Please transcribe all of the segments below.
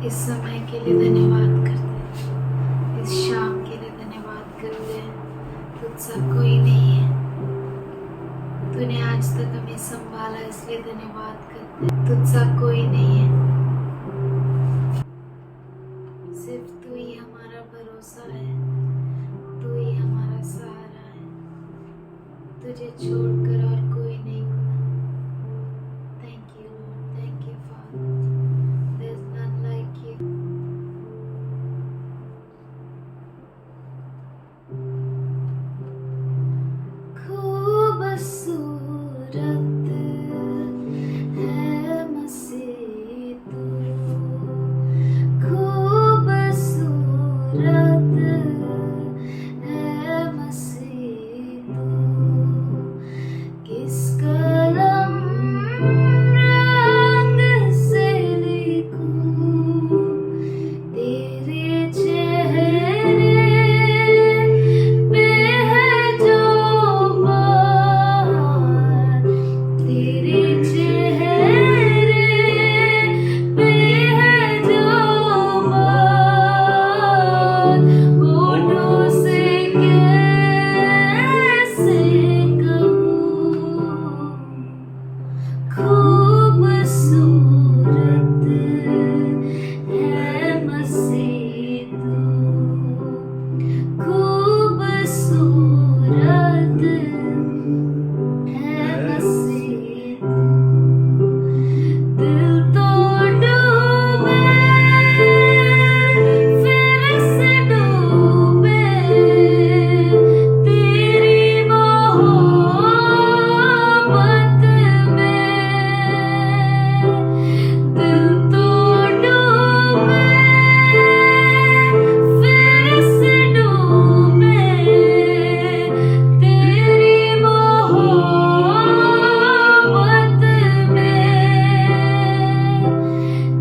इस समय के लिए धन्यवाद करते हैं, इस शाम के लिए धन्यवाद करते हैं। तुझसा कोई नहीं है, तूने आज तक हमें संभाला इसलिए धन्यवाद करते हैं। तुझसा कोई नहीं है, सिर्फ तू ही हमारा भरोसा है, तू ही हमारा सहारा है। तुझे छोड़कर और कोई नहीं खुदा। Thank you lord, thank you father, there is none like you. खूबसूरत है मसीह तू, खूबसूरत है मसीह तू। किस कलम रंग से लिखूं तेरे चेहरे पे है जो बात, तेरे चेहरे पे है जो बात, होठों से कैसे कहूँ। खूबसूरत है मसीह तू, खूबसूरत है मसीह तू। दिल तो डूबे फिर से डूबे तेरी मोहब्बत में। दिल तो डूबे फिर से डूबे तेरी मोहब्बत में।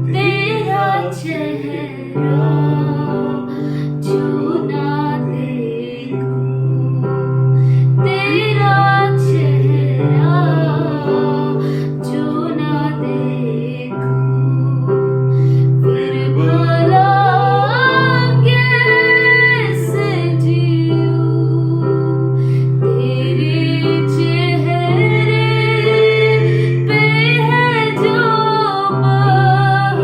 तेरा चेहरा जो ना देखूं, तेरा चेहरा जो ना देखूं, फिर भला कैसे जीऊं। तेरे चेहरे पे है जो बात,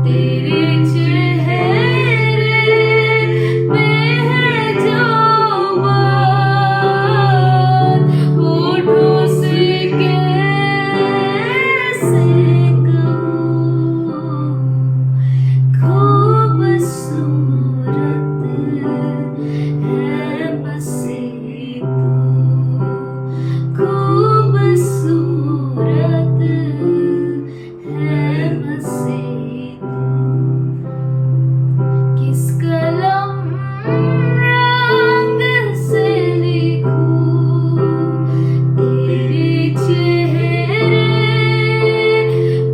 तेरे चेहरे पे है जो बात, होठों से कैसे कहूँ। खूबसूरत है मसीह तू, खूबसूरत है मसीह तू। किस कलम रंग से लिखूं तेरे चेहरे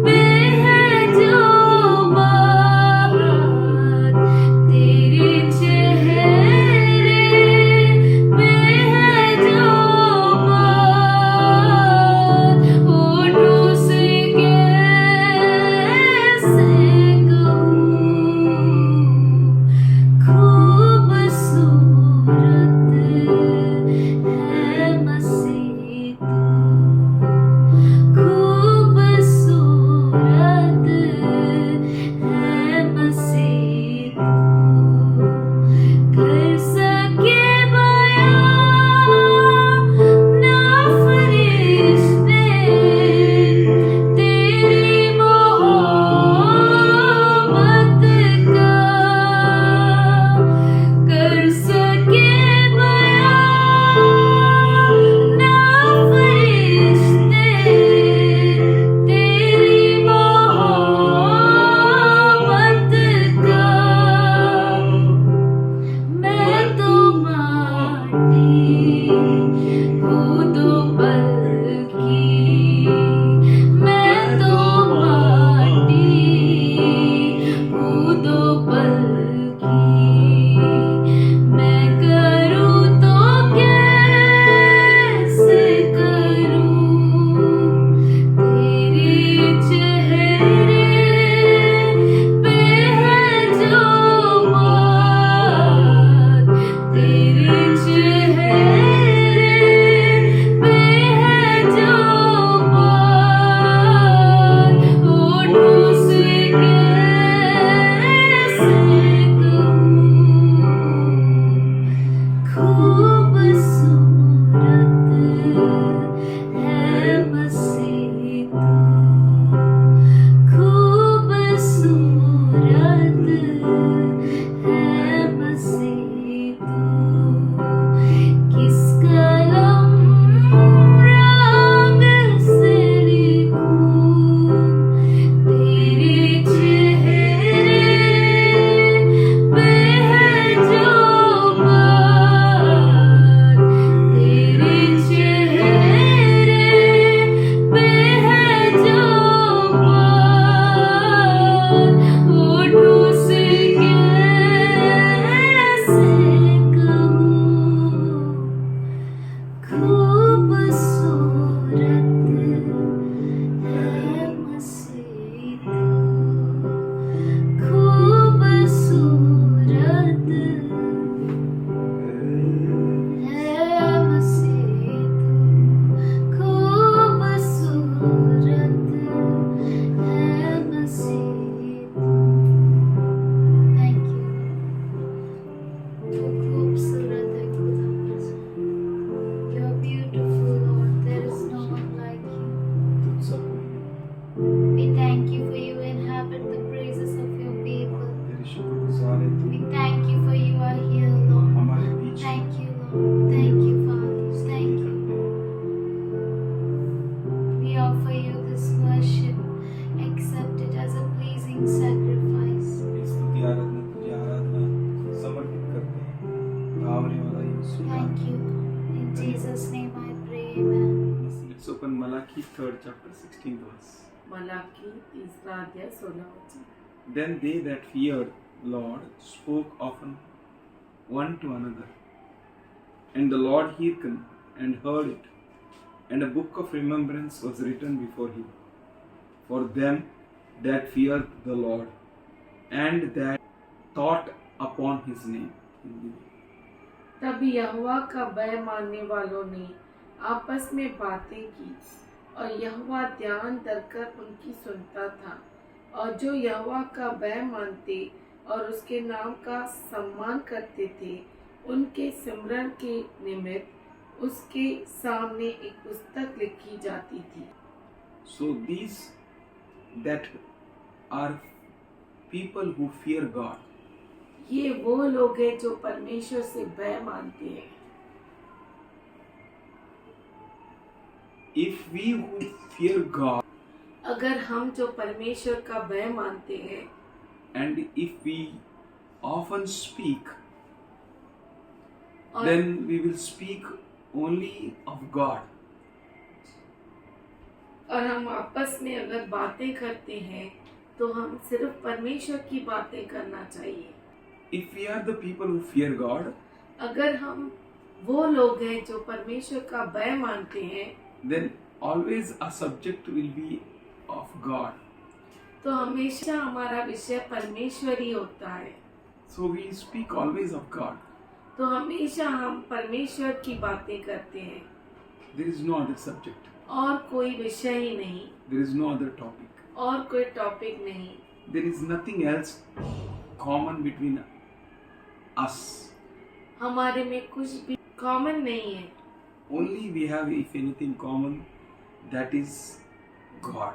पे है जो बात, तेरे चेहरे पे है जो बात, होठों से कैसे living sacrifice. स्तुति आराधना तुझे आराधना समर्पित करते हैं। आवने वाला यीशु Thank you. In Jesus' name I pray, amen. Let's open Malachi 3rd chapter 16th verse. Malachi 3 अध्याय 16 वचन। Then they that feared Lord spoke often one to another, and the Lord hearkened and heard it, and a book of remembrance was written before him for them that feared the Lord and that thought upon his name. तब यहोवा का भय मानने वालों ने आपस में बातें की और यहोवा ध्यान धरकर उनकी सुनता था, और जो यहोवा का भय मानते और उसके नाम का सम्मान करते थे उनके सिमरन के निमित्त उसके सामने एक पुस्तक लिखी जाती थी। So these that are people who fear God. ये वो लोग हैं जो परमेश्वर से भय मानते हैं। If we who fear God अगर हम जो परमेश्वर का भय मानते हैं and if we often speak, और then we will speak only of God. और हम आपस में अगर बातें करते हैं तो हम सिर्फ परमेश्वर की बातें करना चाहिए। If we are the people who fear God, अगर हम वो लोग हैं जो परमेश्वर का भय मानते हैं then always a subject will be of God. तो हमेशा हमारा विषय परमेश्वर ही होता है। So we speak always of God. तो हमेशा हम परमेश्वर की बातें करते हैं, There is no other subject. और कोई विषय ही नहीं, There is no other topic. और कोई टॉपिक नहीं। There is nothing else common between us. हमारे में कुछ भी कॉमन नहीं है। Only we have, if anything common, that is God.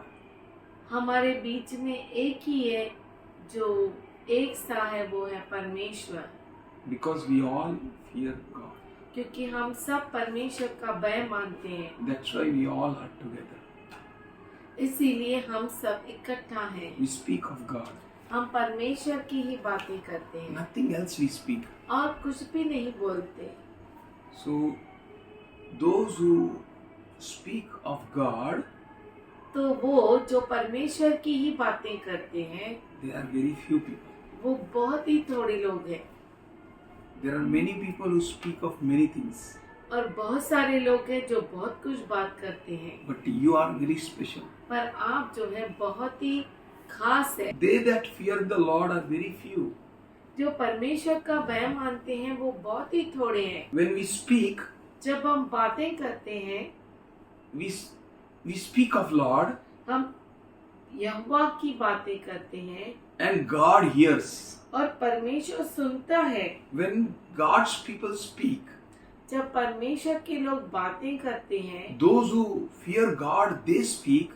हमारे बीच में एक ही है जो एक सा है, वो है परमेश्वर। Because we all fear God. क्योंकि हम सब परमेश्वर का भय मानते हैं, That's why we all are together. इसीलिए हम सब इकट्ठा हैं। We speak of God. हम परमेश्वर की ही बातें करते हैं, Nothing else we speak. और कुछ भी नहीं बोलते। So, those who speak of God, तो वो जो परमेश्वर की ही बातें करते हैं there are very few people. वो बहुत ही थोड़े लोग हैं। There are many people who speak of many things. और बहुत सारे लोग हैं जो बहुत कुछ बात करते हैं, But you are very special. पर आप जो है बहुत ही खास है। They that fear the Lord are very few. जो परमेश्वर का भय मानते हैं वो बहुत ही थोड़े हैं। When we speak, जब हम बातें करते हैं we speak of Lord हम यहोवा की बातें करते हैं and God hears. और परमेश्वर सुनता है। When God's people speak, जब परमेश्वर के लोग बातें करते हैं, those who fear God, they speak.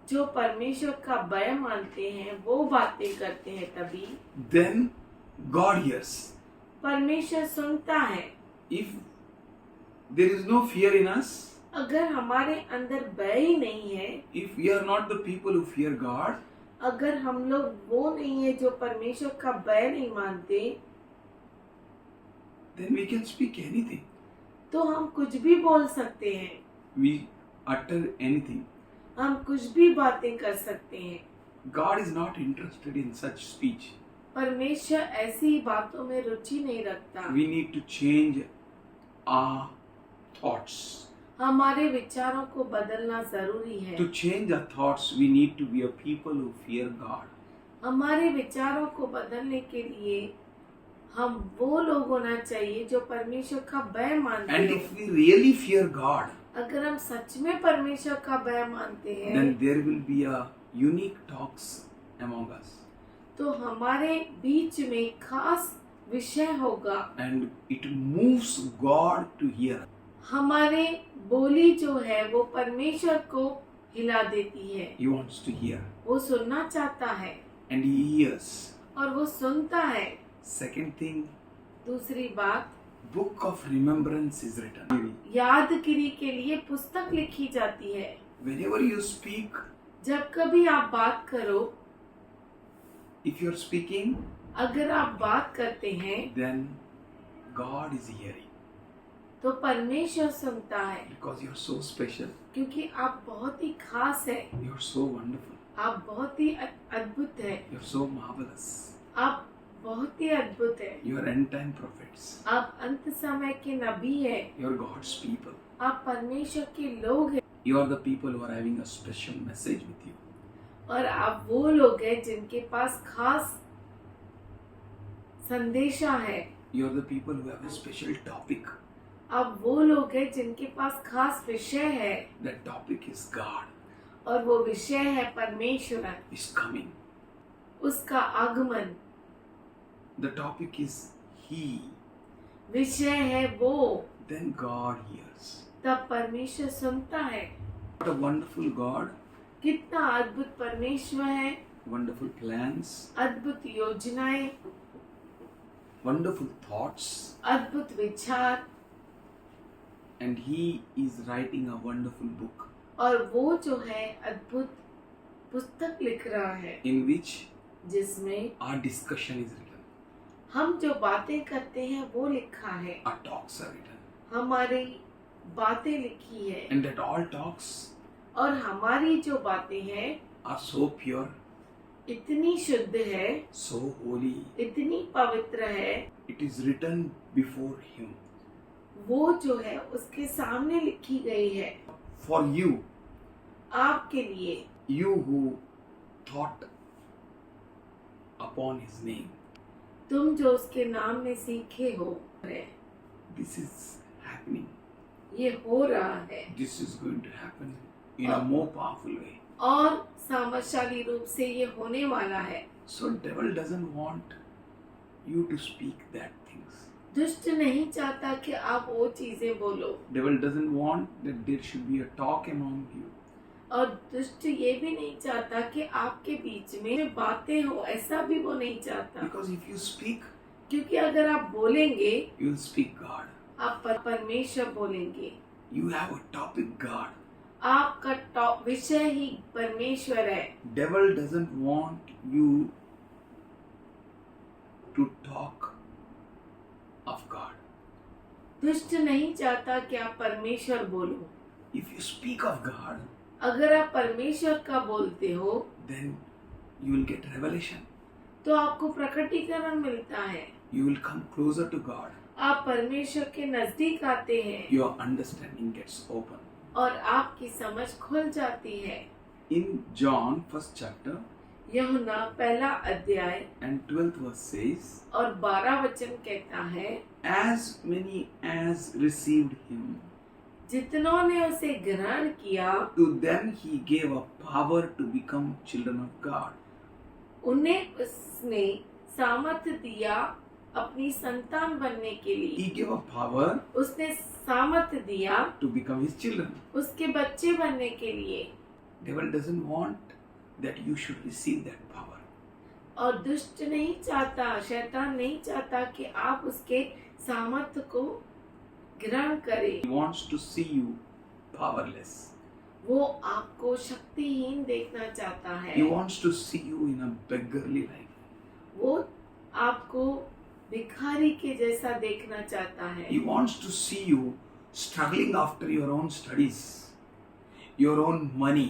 जो परमेश्वर का भय मानते हैं वो बातें करते हैं, तभी Then God hears. परमेश्वर सुनता है। If there is no fear in us, अगर हमारे अंदर भय ही नहीं है, if we are not the people who fear God, अगर हम लोग वो नहीं है जो परमेश्वर का भय नहीं मानते, then we can speak anything. तो हम कुछ भी बोल सकते हैं, We utter anything. हम कुछ भी बातें कर सकते हैं। God is not interested in such speech. परमेश्वर ऐसी बातों में रुचि नहीं रखता। We need to change our thoughts. हमारे विचारों को बदलना जरूरी है। To change our thoughts, we need to be a people who fear God. हमारे विचारों को बदलने के लिए हम वो लोग होना चाहिए जो परमेश्वर का भय मानते And हैं। if we really fear God, अगर हम सच में परमेश्वर का भय मानते हैं, then there will be a unique talks among us. तो हमारे बीच में खास विषय होगा। And it moves God to hear. हमारे बोली जो है वो परमेश्वर को हिला देती है। He wants to hear. वो सुनना चाहता है And He hears. और वो सुनता है। Second thing, दूसरी बात, book of remembrance is written. यादगिरी के लिए पुस्तक लिखी जाती है। Whenever you speak, जब कभी आप बात करो, If you're speaking, अगर आप बात करते हैं then God is hearing तो परमेश्वर सुनता है, because you're so special. क्योंकि आप बहुत ही खास है, You're so wonderful. आप बहुत ही अद्भुत है, You're so marvelous. आप बहुत ही अद्भुत है, You're end time prophets. आप अंत समय के नबी है, You're God's people. आप परमेश्वर के लोग हैं You are the people who are having a special message with you. और आप वो लोग हैं जिनके पास खास संदेशा है। You are the people who have a special topic. आप वो लोग हैं जिनके पास खास विषय है That topic is God और वो विषय है परमेश्वर, is coming. उसका आगमन। The topic is He. विषय है वो, Then God hears. तब परमेश्वर सुनता है। What a wonderful God. कितना अद्भुत परमेश्वर है, Wonderful plans. अद्भुत योजनाएं, Wonderful thoughts. अद्भुत विचार, And He is writing a wonderful book और वो जो है अद्भुत पुस्तक लिख रहा है in which जिसमें our discussion is written. हम जो बातें करते हैं वो लिखा है, Our talks are written. हमारी बातें लिखी है And that all talks और हमारी जो बातें हैं are so pure, इतनी शुद्ध है, so holy. इतनी पवित्र है, It is written before Him. वो जो है उसके सामने लिखी गई है For you, आपके लिए, you who thought upon His name. तुम जो उसके नाम में सीखे हो। This is happening. ये हो रहा है This is going to happen in a more powerful way. और सामर्थशाली रूप से ये होने वाला है। So devil doesn't want you to speak that things. दुष्ट नहीं चाहता कि आप वो चीजें बोलो, Devil doesn't want that there should be a talk among you. और दुष्ट ये भी नहीं चाहता कि आपके बीच में बातें हो, ऐसा भी वो नहीं चाहता। Because if you speak, क्योंकि अगर आप बोलेंगे, you will speak God. आप परमेश्वर बोलेंगे, You have a topic God. आपका विषय ही परमेश्वर है। Devil doesn't want you to talk of God. दुष्ट नहीं चाहता कि आप परमेश्वर बोलो। If you speak of God, अगर आप परमेश्वर का बोलते हो then you will get revelation. तो आपको प्रकटीकरण मिलता है, You will come closer to God. आप परमेश्वर के नजदीक आते हैं Your understanding gets open. और आपकी समझ खुल जाती है। In John 1st chapter यूहन्ना पहला अध्याय and 12th verse says, और 12 वचन कहता है, As many as received Him, जितनों ने उसे ग्रहण किया to them He gave a power to become children of God. उन्हें उसने सामर्थ दिया अपनी संतान बनने के लिए। He gave a power उसने सामर्थ दिया to become His children. उसके बच्चे बनने के लिए। Devil doesn't want that you should receive that power. और दुष्ट नहीं चाहता, शैतान नहीं चाहता कि आप उसके सामर्थ्य को ग्रहण करें। He wants to see you powerless. वो आपको शक्तिहीन देखना चाहता है। He wants to see you in a beggarly life. वो आपको भिखारी के जैसा देखना चाहता है। He wants to see you struggling after your own studies, your own money,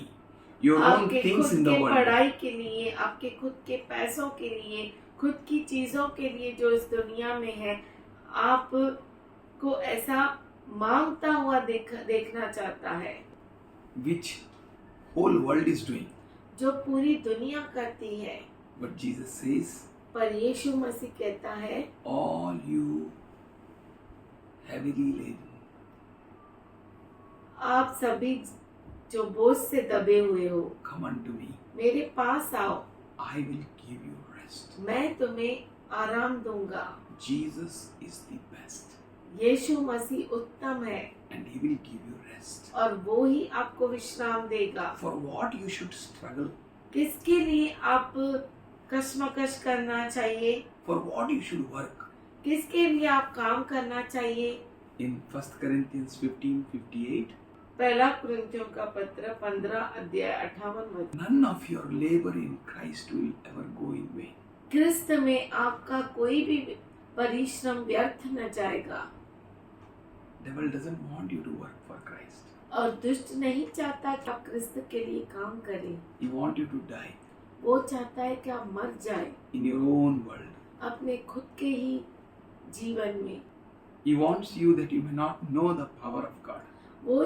your own आपके things खुद in the के world. पढ़ाई के लिए, आपके खुद के पैसों के लिए, खुद की चीजों के लिए जो इस दुनिया में है, आपको ऐसा मांगता हुआ देखना चाहता है, Which whole world is doing. जो पूरी दुनिया करती है। But Jesus says, पर यीशु मसीह कहता है, all you heavily laden, आप सभी जो बोझ से दबे हुए हो, come unto me. मेरे पास आओ, I will give you rest. मैं तुम्हें आराम दूंगा। Jesus is the best यीशु मसीह उत्तम है and He will give you rest. और वो ही आपको विश्राम देगा। For what you should struggle, किसके लिए आप कश्मकश करना चाहिए, for what you should work. किसके लिए आप काम करना चाहिए। In 1 Corinthians 15:58, पहला कुरिन्थियों का पत्र 15 अध्याय 58 वचन। none of your labor in Christ will ever go in vain. क्रिस्त में आपका कोई भी परिश्रम व्यर्थ न जाएगा। Devil doesn't want you to work for Christ. और दुष्ट नहीं चाहता कि आप क्रिस्त के लिए काम करें, He wants you to die वो चाहता है कि आप मर जाए in your own world. अपने खुद के ही जीवन में। He wants you that you may not know the power of God. वो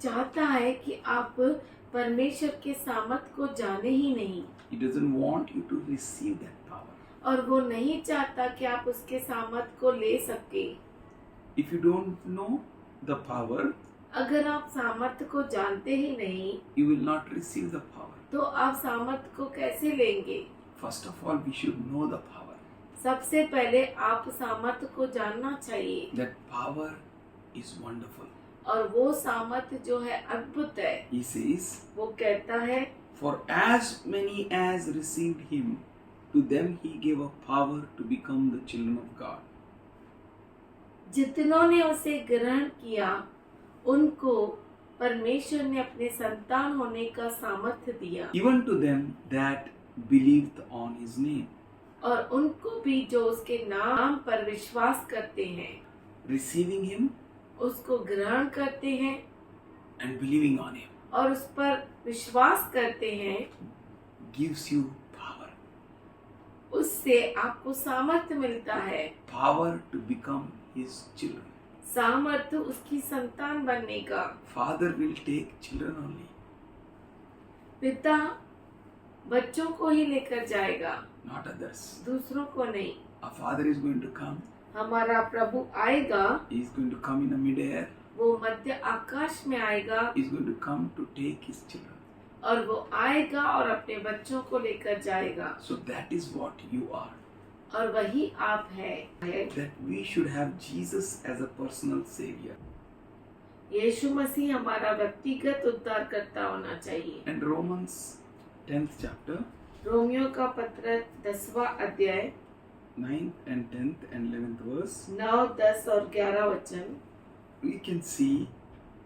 चाहता है कि आप परमेश्वर के सामर्थ को जाने ही नहीं, He doesn't want you to receive that power. और वो नहीं चाहता कि आप उसके सामर्थ को ले सके। If you don't know the power, अगर आप सामर्थ को जानते ही नहीं you will not receive the power. तो आप सामर्थ को कैसे लेंगे? First of all, we should know the power. सबसे पहले आप सामर्थ को जानना चाहिए, That power is wonderful. और वो सामर्थ जो है अद्भुत है। He says, वो कहता है, for as many as received him, to them he gave a power to become the children of God. जितनों ने उसे ग्रहण किया उनको परमेश्वर ने अपने संतान होने का सामर्थ्य दिया, Even to them that believed on his name. और उनको भी जो उसके नाम पर विश्वास करते हैं, Receiving him उसको ग्रहण करते हैं and believing on him और उस पर विश्वास करते हैं, gives you power. उससे आपको सामर्थ्य मिलता है, Power to become his children. सामर्थ्य उसकी संतान बनने का। Father will take children only. पिता बच्चों को ही लेकर जाएगा, Not others. दूसरों को नहीं। A father is going to come. हमारा प्रभु आएगा, He is going to come in a mid-air. वो मध्य आकाश में आएगा, He is going to come to take his children. और वो आएगा और अपने बच्चों को लेकर जाएगा, So that is what you are. और वही आप है। That we should have Jesus as a personal savior. यीशु मसीह हमारा व्यक्तिगत उद्धारकर्ता होना चाहिए। And Romans 10th chapter, Romeo का पत्र 10वां अध्याय 9th and 10th and 11th verse, 9, 10 और 11 वचन, we can see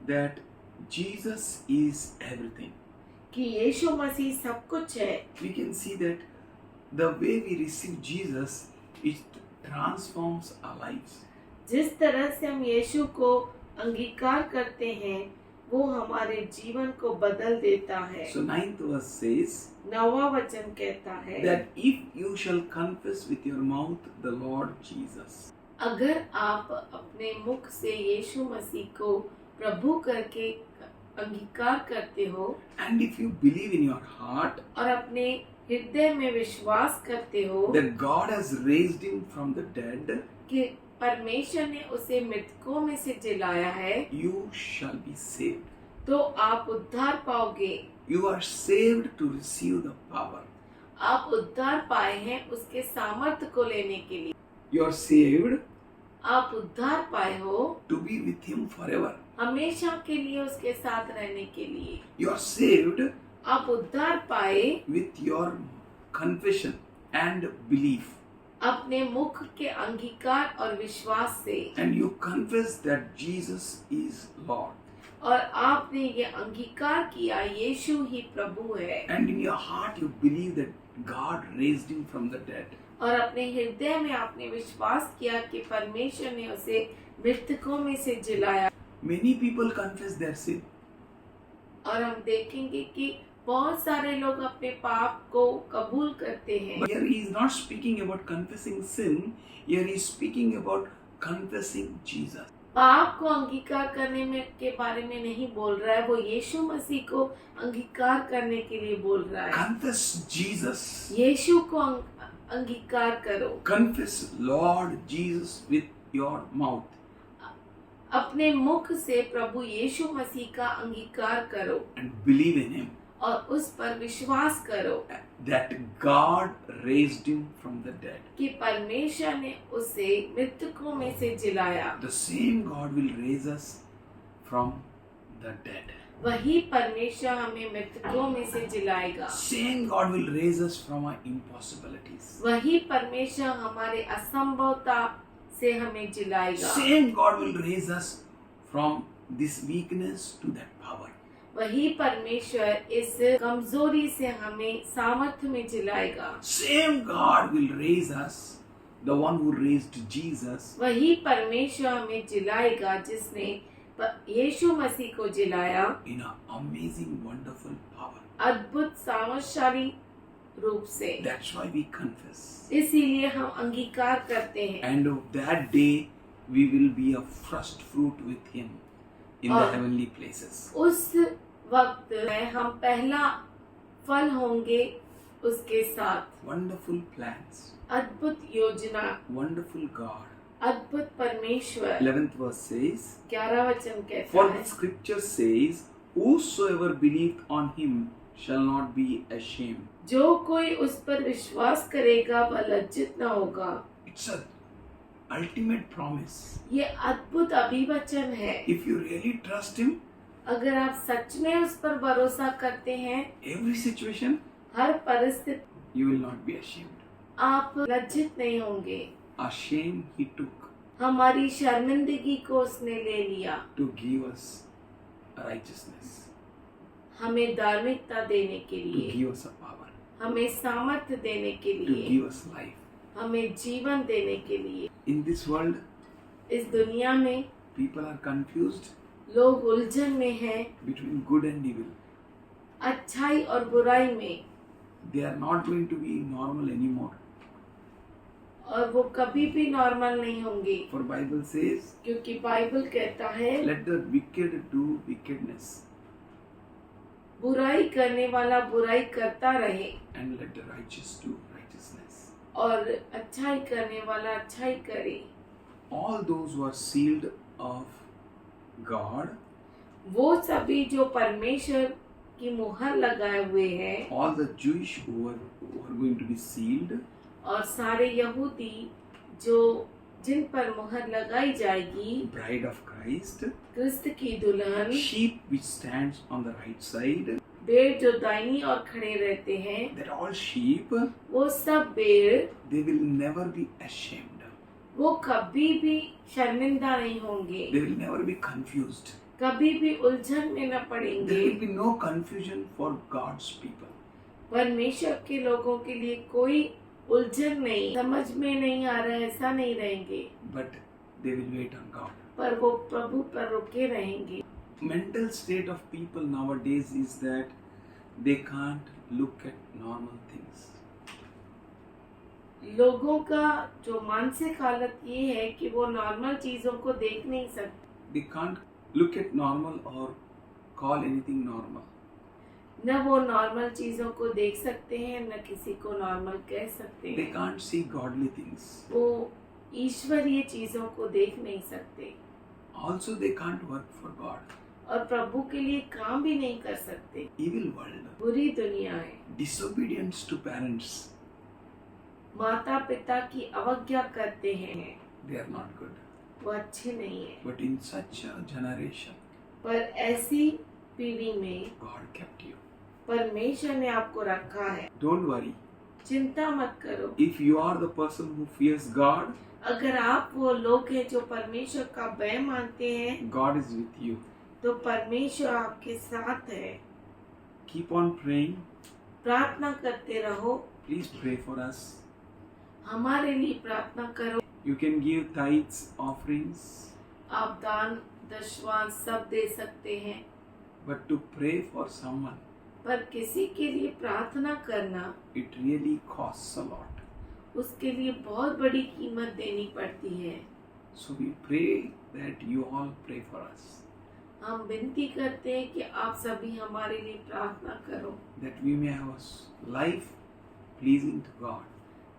that Jesus is everything. कि यीशु मसीह सब कुछ है। We can see that the way we receive Jesus, it transforms our lives. जिस तरह से हम यीशु को अंगीकार करते हैं वो हमारे जीवन को बदल देता है। So 9th verse says 9वां वचन कहता है, that if you shall confess with your mouth the Lord Jesus, अगर आप अपने मुख से यीशु मसीह को प्रभु करके अंगीकार करते हो and if you believe in your heart और अपने हृदय में विश्वास करते हो that God has raised him from the dead, कि परमेश्वर ने उसे मृतकों में से जिलाया है, you shall be saved. तो आप उद्धार पाओगे। You are saved to receive the power. आप उद्धार पाए हैं उसके सामर्थ्य को लेने के लिए। You are saved आप उद्धार पाए हो to be with him forever. हमेशा के लिए उसके साथ रहने के लिए। You are saved आप उद्धार पाए with your confession and belief. अपने मुख के अंगीकार और विश्वास से, And you confess that Jesus is Lord. और आपने ये अंगीकार किया यीशु ही प्रभु है, And in your heart you believe that God raised him from the dead. और अपने हृदय में आपने विश्वास किया कि परमेश्वर ने उसे मृतकों में से जिलाया। Many people confess their sin. और हम देखेंगे कि बहुत सारे लोग अपने पाप को कबूल करते हैं। But here he is not speaking about confessing sin. Here he is speaking about confessing Jesus. पाप को अंगीकार करने में के बारे में नहीं बोल रहा है, वो यीशु मसीह को अंगीकार करने के लिए बोल रहा है। Confess Jesus. यीशु को अंगीकार करो। Confess Lord Jesus with your mouth. अपने मुख से प्रभु यीशु मसीह का अंगीकार करो And believe in him. और उस पर विश्वास करो That God raised him from the dead. कि परमेश्वर ने उसे मृतकों में से जिलाया। The same God will raise us from the dead. वही परमेश्वर हमें मृतकों में से जिलाएगा। Same God will raise us from our impossibilities. वही परमेश्वर हमारे असंभवता से हमें जिलाएगा। Same God will raise us from this weakness to that power. वही परमेश्वर इस कमजोरी से हमें सामर्थ्य में जिलाएगा। Same God will raise us, the one who raised Jesus, वही परमेश्वर हमें जिलाएगा जिसने यीशु मसीह को जिलाया in an amazing, wonderful power. अद्भुत सामर्थशाली रूप से। That's why we confess. इसीलिए हम अंगीकार करते हैं And of that day, we will be a first fruit with Him in the और heavenly places. उस वक्त में हम पहला फल होंगे उसके साथ। Wonderful plans, अद्भुत योजना, wonderful God. अद्भुत परमेश्वर। 11th verse says, 11 वचन कहता For है, the scripture says, Whosoever believed on Him shall not be ashamed. जो कोई उस पर विश्वास करेगा वह लज्जित न होगा। It's a ultimate promise. ये अद्भुत अभिवचन है। If you really trust Him, अगर आप सच में उस पर भरोसा करते हैं, every situation, हर परिस्थिति you will not be ashamed. आप लज्जित नहीं होंगे। A shame He took हमारी शर्मिंदगी को उसने ले लिया, to give us righteousness, हमें धार्मिकता देने के to लिए, give us a power, हमें सामर्थ्य देने के to लिए, give us life. हमें जीवन देने के लिए। In this world, इस दुनिया में people are confused लोग उलझन में हैं, between good and evil. अच्छाई और बुराई में, They are not going to be normal anymore. और वो कभी भी नॉर्मल नहीं होंगे, For Bible says, क्योंकि बाइबल कहता है let the wicked do wickedness बुराई करने वाला बुराई करता रहे and let the righteous do righteousness. और अच्छाई करने वाला अच्छाई करे। All those who are sealed of God, वो सभी जो परमेश्वर की मुहर लगाए हुए हैं, all the Jewish who are going to be sealed, और सारे यहूदी जो जिन पर मुहर लगाई जाएगी, bride of Christ, क्रिस्त की दुल्हन, sheep which stands on the right side, भेड़ जो दाहिनी ओर खड़े रहते हैं, that all sheep, वो सब भेड़, they will never be ashamed. वो कभी भी शर्मिंदा नहीं होंगे, They will never be confused. कभी भी उलझन में न There पड़ेंगे। will be no confusion for God's people. परमेश्वर के लोगों के लिए कोई उलझन नहीं, समझ में नहीं आ रहा है, ऐसा नहीं रहेंगे, But they will wait on God. पर वो प्रभु पर रुके रहेंगे। Mental state of people nowadays is that they can't look at normal things. लोगों का जो मानसिक हालत ये है कि वो नॉर्मल चीजों को देख नहीं सकते, They can't look at normal or call anything normal. न वो नॉर्मल चीजों को देख सकते हैं, न किसी को नॉर्मल कह सकते They हैं। can't see godly things. वो ईश्वरीय चीजों को देख नहीं सकते, Also, they can't work for God. और प्रभु के लिए काम भी नहीं कर सकते। Evil world, बुरी दुनिया है, disobedience to parents, माता पिता की अवज्ञा करते हैं, they are not good. वो अच्छे नहीं है। But in such a generation, पर ऐसी पीढ़ी में God kept you. परमेश्वर ने आपको रखा है। Don't worry. चिंता मत करो। If you are the person who fears God, अगर आप वो लोग हैं जो परमेश्वर का भय मानते हैं, God is with you. तो परमेश्वर आपके साथ है। Keep on praying. प्रार्थना करते रहो, Please pray for us. हमारे लिए प्रार्थना करो। You can give tithes, offerings, आप दान दशवां सब दे सकते हैं, but to pray for someone, पर किसी के लिए प्रार्थना करना, it really costs a lot. उसके लिए बहुत बड़ी कीमत देनी पड़ती है। So we pray that you all pray for us, हम विनती करते हैं कि आप सभी हमारे लिए प्रार्थना करो, that we may have a life pleasing to God.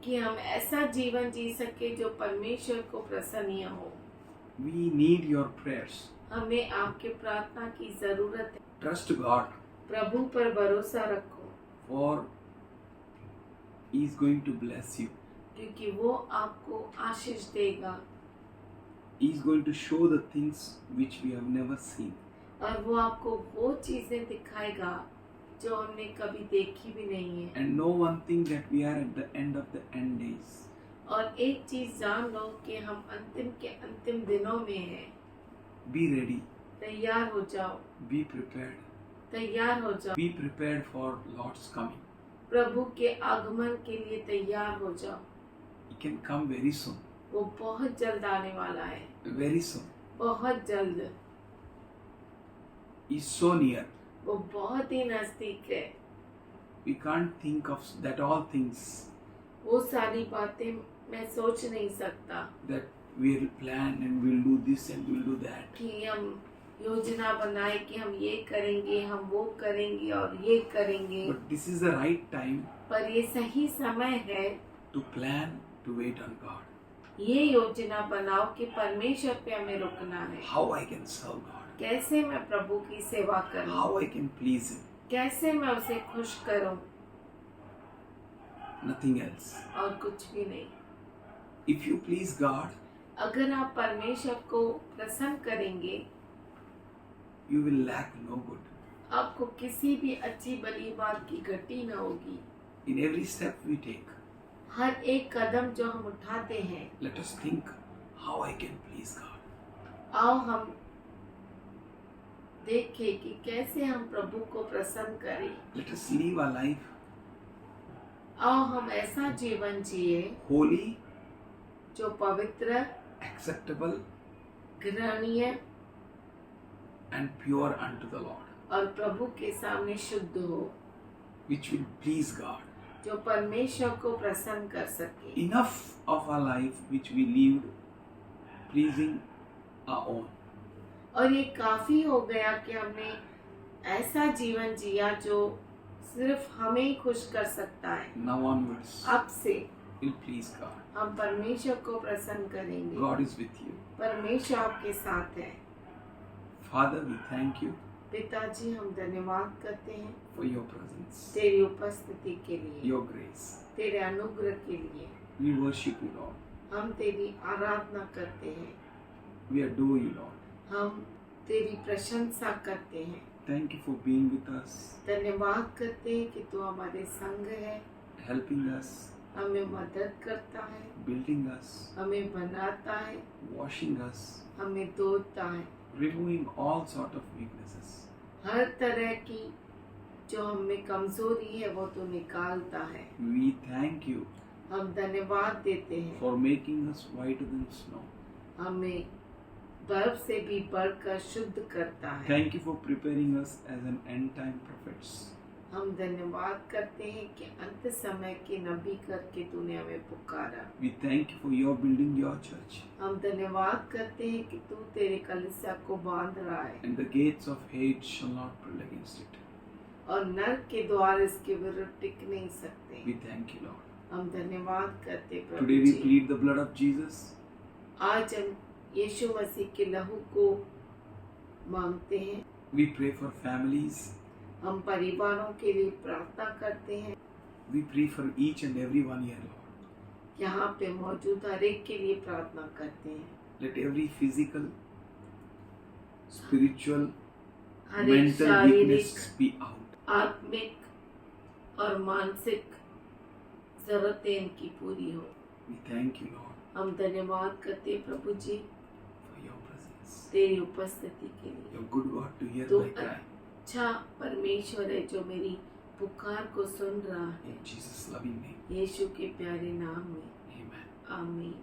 कि हम ऐसा जीवन जी सके जो परमेश्वर को प्रसन्न हो। We need your prayers. हमें आपके प्रार्थना की जरूरत है। Trust God, प्रभु पर भरोसा रखो, for He is going to bless you. क्योंकि वो आपको आशीष देगा, He is going to show the things which we have never seen. और वो आपको वो चीजें दिखाएगा जो हमने कभी देखी भी नहीं है। And know one thing, that we are at the end of the end days. और एक चीज जान लो कि हम अंतिम के अंतिम दिनों में हैं। Be ready. तैयार हो जाओ, Be prepared. तैयार हो जाओ। Be prepared for Lord's coming. प्रभु के आगमन के लिए तैयार हो जाओ। He can come very soon. वो बहुत जल्द आने वाला है, Very soon. बहुत जल्द। He's so near. वो बहुत ही नजदीक है। We can't think of that all things वो सारी बातें मैं सोच नहीं सकता that we'll plan and we'll do this and we'll do that. कि हम योजना बनाए कि हम ये करेंगे, हम वो करेंगे और ये करेंगे। But this is the right time पर ये सही समय है to plan to wait on God. ये योजना बनाओ कि परमेश्वर पे हमें रुकना है। How I can serve God. कैसे मैं प्रभु की सेवा करूं, How I can please Him. कैसे मैं उसे खुश करूं, Nothing else. और कुछ भी नहीं। If you please God, अगर आप परमेश्वर को प्रसन्न करेंगे, you will lack no good. आपको किसी भी अच्छी भली बात की घटी न होगी। In every step we take, हर एक कदम जो हम उठाते हैं, let us think how I can please God. आओ हम देखें कि कैसे हम प्रभु को प्रसन्न करें। Let us live a life आओ हम ऐसा जीवन जिए holy, जो पवित्र, acceptable, ग्रहणीय and pure unto the Lord, और प्रभु के सामने शुद्ध हो, which will please God. जो परमेश्वर को प्रसन्न कर सके। Enough of our life which we lived pleasing our own. और ये काफी हो गया कि हमने ऐसा जीवन जिया जो सिर्फ हमें ही खुश कर सकता है। Now onwards, अब से will please God. हम परमेश्वर को प्रसन्न करेंगे। God is with you. परमेश्वर आपके साथ है। Father, we thank you पिताजी, हम धन्यवाद करते हैं for your presence, तेरी उपस्थिति के लिए, your grace. तेरे अनुग्रह के लिए। We worship you, Lord. हम तेरी आराधना करते हैं, We adore you, Lord. हम तेरी प्रशंसा करते हैं। Thank you for being with us, धन्यवाद करते हैं कि तू हमारे संग है, helping us, हमें मदद करता है, building us, हमें बनाता है, washing us, हमें धोता है। removing all sort of weaknesses. हर तरह की जो हमें कमजोरी है वो तो निकालता है। We thank you हम धन्यवाद देते हैं, for making us whiter than snow. हमें बर्फ से भी बढ़कर शुद्ध करता है। Thank you for preparing us as an end time prophets. हम धन्यवाद करते हैं कि अंत समय के नबी करके तूने हमें पुकारा। We thank you for your building your church, हम धन्यवाद करते हैं कि तू तेरे कलीसिया को बांध रहा है and the gates of hate shall not prevail against it. और नरक के द्वार इसके विरुद्ध टिक नहीं सकते। We thank you, Lord. हम धन्यवाद करते प्रभु Today we ji. plead the blood of Jesus आज हम यीशु मसीह के लहू को मांगते हैं। We pray for families. हम परिवारों के लिए प्रार्थना करते हैं। We pray for each and every one here, Lord. यहाँ पे मौजूद हर एक के लिए प्रार्थना करते हैं। Let every physical, spiritual, हर एक mental शारीरिक, weakness be out. आत्मिक और मानसिक जरूरतें इनकी पूरी हो। We thank you, Lord, हम धन्यवाद करते हैं प्रभु जी for your presence. तेरी उपस्थिति के लिए। You're good God to hear तो my cry. अच्छा परमेश्वर है जो मेरी पुकार को सुन रहा है। In Jesus' loving name. यीशु के प्यारे नाम में Amen. आमीन।